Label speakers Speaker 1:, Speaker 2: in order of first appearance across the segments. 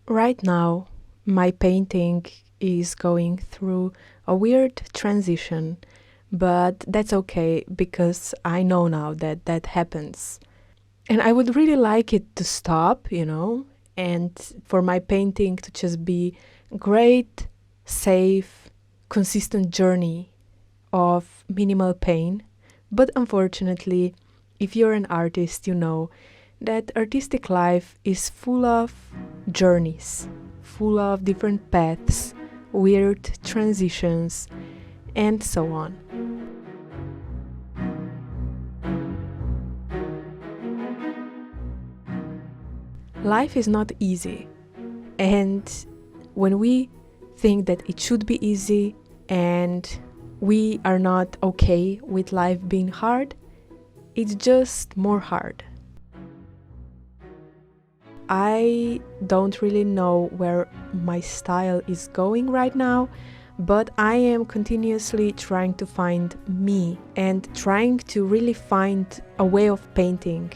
Speaker 1: Right now, my painting is going through a weird transition, but that's okay because I know now that that happens. And I would really like it to stop, and for my painting to just be great, safe, consistent journey of minimal pain. But unfortunately, if you're an artist, you know that artistic life is full of journeys, full of different paths, weird transitions, and so on. Life is not easy, and when we think that it should be easy and we are not okay with life being hard, it's just more hard. I don't really know where my style is going right now, but I am continuously trying to find me and trying to really find a way of painting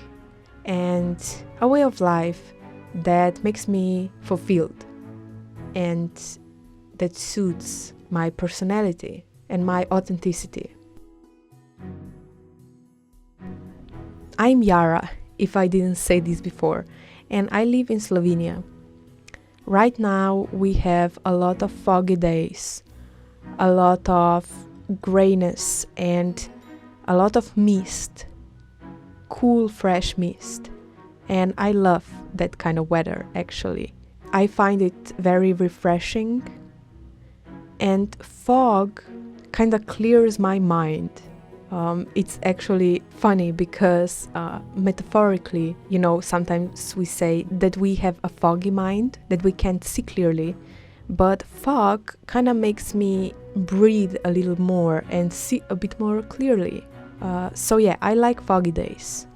Speaker 1: and a way of life that makes me fulfilled and that suits my personality and my authenticity. I'm Yara, if I didn't say this before, and I live in Slovenia. Right now we have a lot of foggy days, a lot of grayness and a lot of mist, cool fresh mist, and I love that kind of weather actually. I find it very refreshing, and fog kind of clears my mind. It's actually funny because metaphorically, sometimes we say that we have a foggy mind, that we can't see clearly, but fog kind of makes me breathe a little more and see a bit more clearly. So yeah, I like foggy days,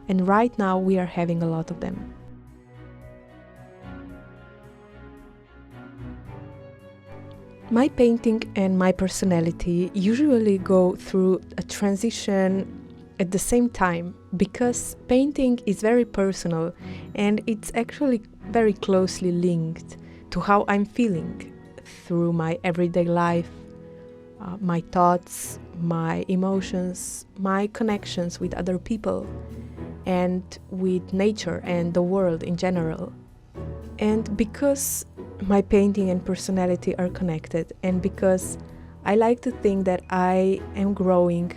Speaker 1: and right now we are having a lot of them. My painting and my personality usually go through a transition at the same time because painting is very personal and it's actually very closely linked to how I'm feeling through my everyday life, my thoughts, my emotions, my connections with other people, and with nature and the world in general. And because my painting and personality are connected, and because I like to think that I am growing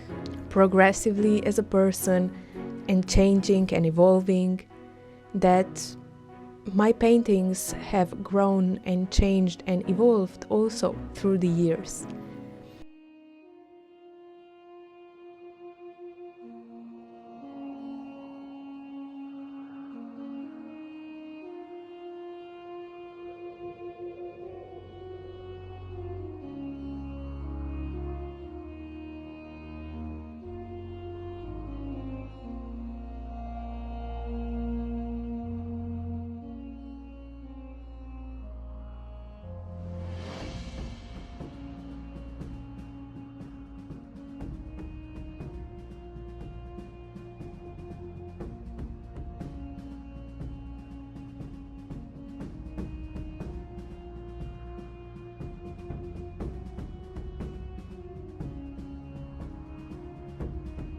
Speaker 1: progressively as a person and changing and evolving, that my paintings have grown and changed and evolved also through the years.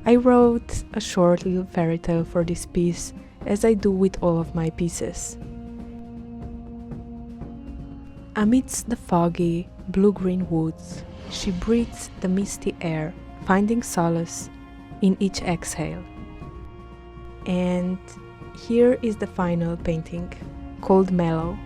Speaker 1: I wrote a short little fairy tale for this piece, as I do with all of my pieces. Amidst the foggy, blue-green woods, she breathes the misty air, finding solace in each exhale. And here is the final painting, called Mellow.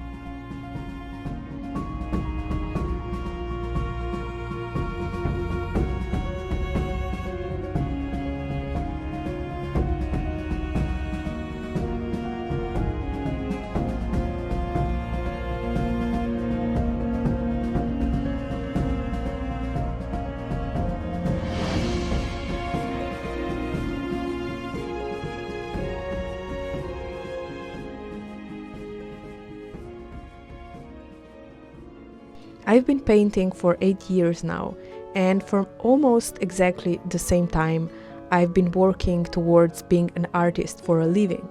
Speaker 1: I've been painting for 8 years now, and for almost exactly the same time, I've been working towards being an artist for a living.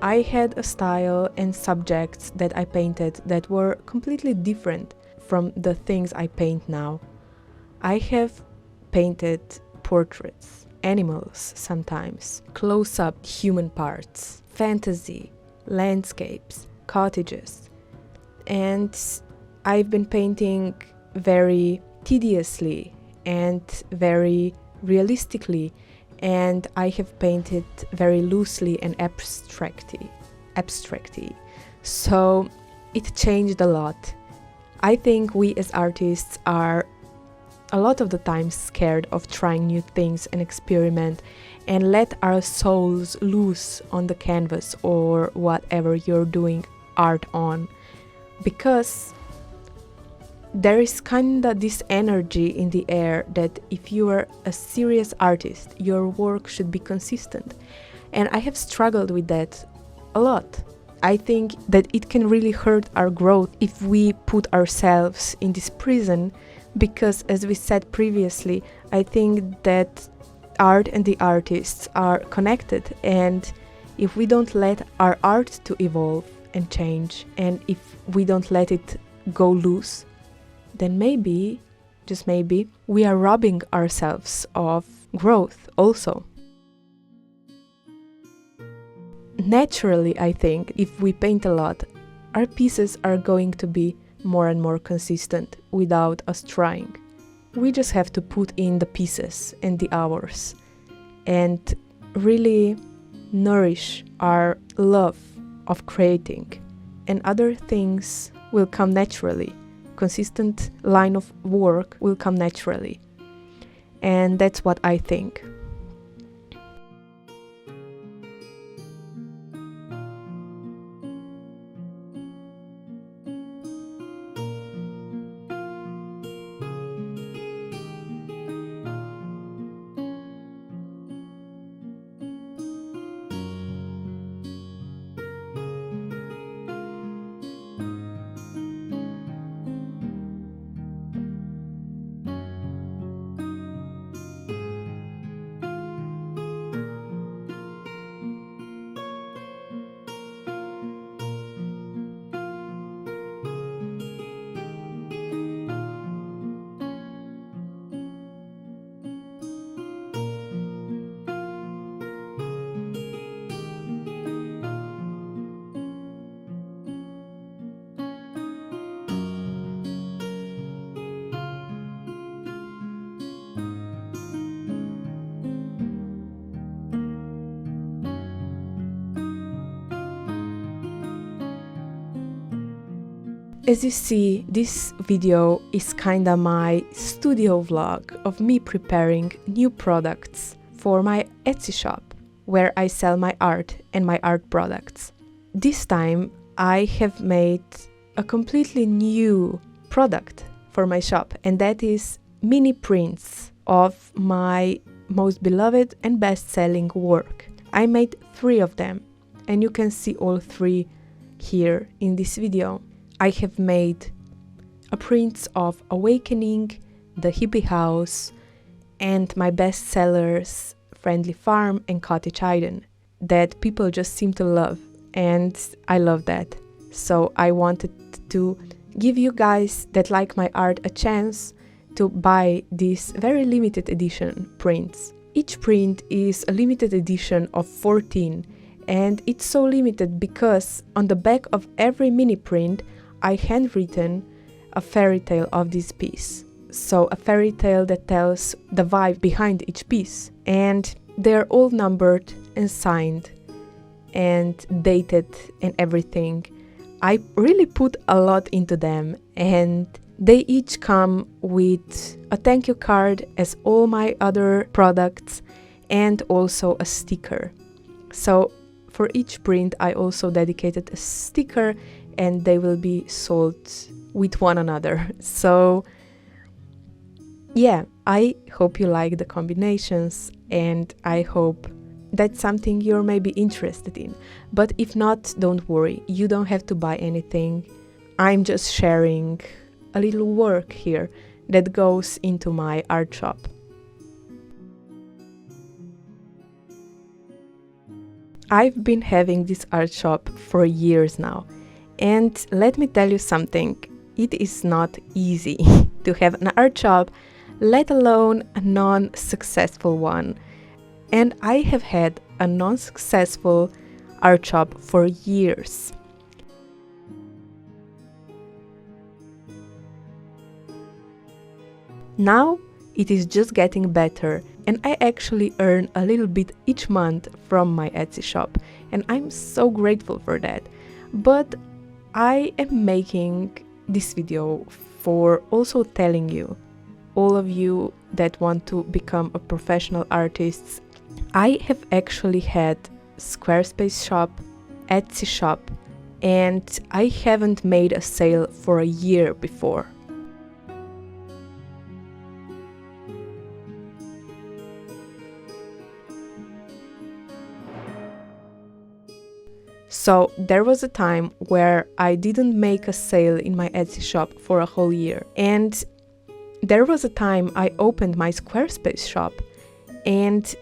Speaker 1: I had a style and subjects that I painted that were completely different from the things I paint now. I have painted portraits, animals sometimes, close-up human parts, fantasy, landscapes, cottages. And I've been painting very tediously and very realistically, and I have painted very loosely and abstractly. So it changed a lot. I think we as artists are a lot of the time scared of trying new things and experiment and let our souls loose on the canvas or whatever you're doing art on, because there is kinda this energy in the air that if you are a serious artist, your work should be consistent. And I have struggled with that a lot. I think that it can really hurt our growth if we put ourselves in this prison, because as we said previously, I think that art and the artists are connected, and if we don't let our art to evolve and change, and if we don't let it go loose, then maybe, just maybe, we are robbing ourselves of growth also. Naturally, I think, if we paint a lot, our pieces are going to be more and more consistent without us trying. We just have to put in the pieces and the hours and really nourish our love of creating, and other things will come naturally. Consistent line of work will come naturally, and that's what I think. As you see, this video is kinda my studio vlog of me preparing new products for my Etsy shop, where I sell my art and my art products. This time I have made a completely new product for my shop, and that is mini prints of my most beloved and best-selling work. I made 3 of them, and you can see all 3 here in this video. I have made a prints of Awakening, the Hippie House, and my best sellers Friendly Farm and Cottage Iden, that people just seem to love, and I love that. So I wanted to give you guys that like my art a chance to buy these very limited edition prints. Each print is a limited edition of 14, and it's so limited because on the back of every mini print I handwritten a fairy tale of this piece. So a fairy tale that tells the vibe behind each piece. And they're all numbered and signed and dated and everything. I really put a lot into them, and they each come with a thank you card as all my other products, and also a sticker. So for each print I also dedicated a sticker, and they will be sold with one another. So yeah, I hope you like the combinations, and I hope that's something you're maybe interested in. But if not, don't worry, you don't have to buy anything. I'm just sharing a little work here that goes into my art shop. I've been having this art shop for years now, and let me tell you something, it is not easy to have an art shop, let alone a non-successful one. And I have had a non-successful art shop for years. Now it is just getting better, and I actually earn a little bit each month from my Etsy shop, and I'm so grateful for that. But I am making this video for also telling you, all of you that want to become a professional artist, I have actually had Squarespace shop, Etsy shop, and I haven't made a sale for a year before. So there was a time where I didn't make a sale in my Etsy shop for a whole year. And there was a time I opened my Squarespace shop and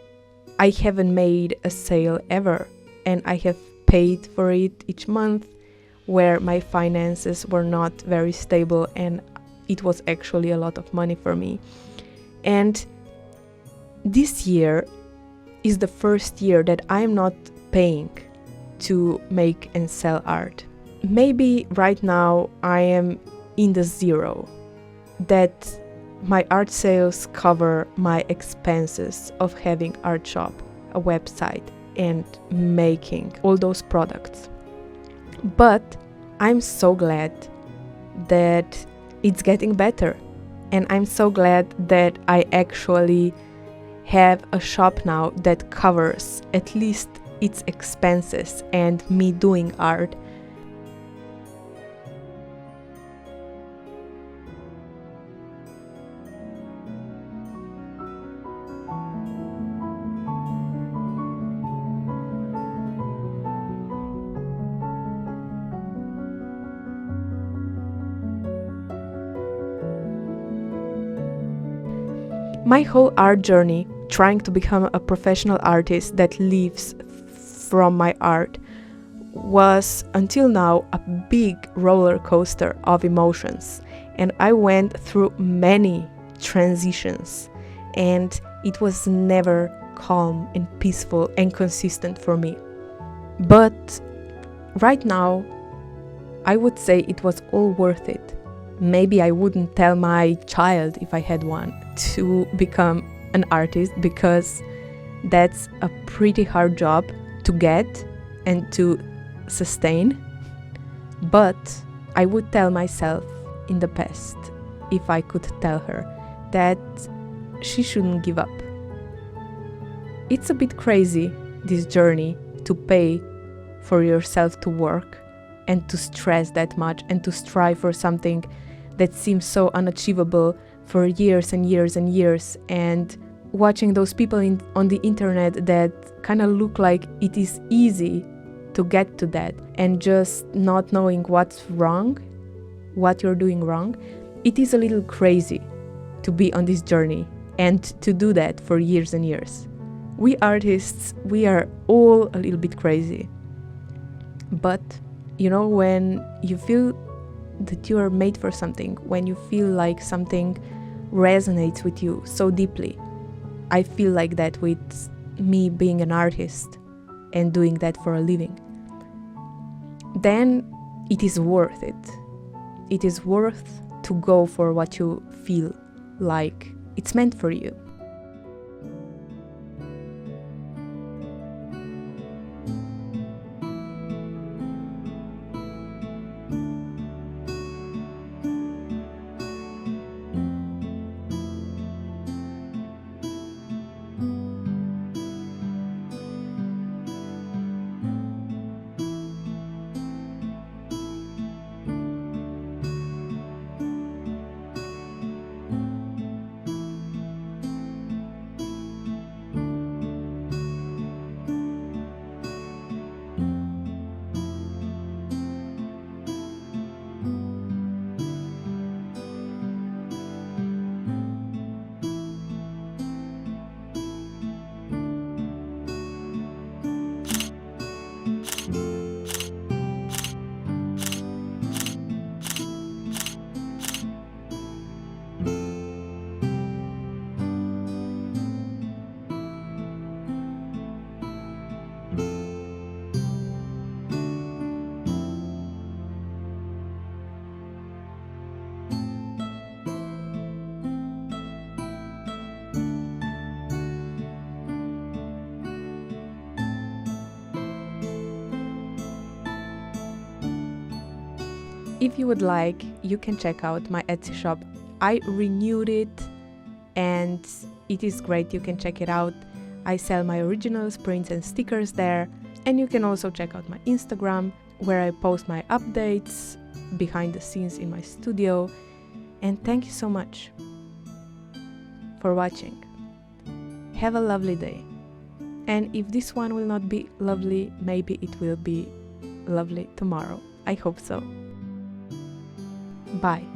Speaker 1: I haven't made a sale ever. And I have paid for it each month where my finances were not very stable and it was actually a lot of money for me. And this year is the first year that I'm not paying to make and sell art. Maybe right now I am in the zero, that my art sales cover my expenses of having art shop, a website, and making all those products. But I'm so glad that it's getting better, and I'm so glad that I actually have a shop now that covers at least its expenses and me doing art. My whole art journey, trying to become a professional artist that lives from my art, was until now a big roller coaster of emotions, and I went through many transitions, and it was never calm and peaceful and consistent for me. But right now, I would say it was all worth it. Maybe I wouldn't tell my child, if I had one, to become an artist, because that's a pretty hard job to get and to sustain. But I would tell myself in the past, if I could tell her, that she shouldn't give up. It's a bit crazy, this journey, to pay for yourself to work and to stress that much and to strive for something that seems so unachievable for years and years and years, and watching those people on the internet that kind of look like it is easy to get to that, and just not knowing what's wrong, what you're doing wrong. It is a little crazy to be on this journey and to do that for years and years. We artists, we are all a little bit crazy. But you know, when you feel that you are made for something, when you feel like something resonates with you so deeply, I feel like that with me being an artist and doing that for a living, then it is worth it. It is worth to go for what you feel like it's meant for you. If you would like, you can check out my Etsy shop. I renewed it and it is great. You can check it out. I sell my originals, prints and stickers there. And you can also check out my Instagram, where I post my updates, behind the scenes in my studio. And thank you so much for watching. Have a lovely day. And if this one will not be lovely, maybe it will be lovely tomorrow. I hope so. Bye.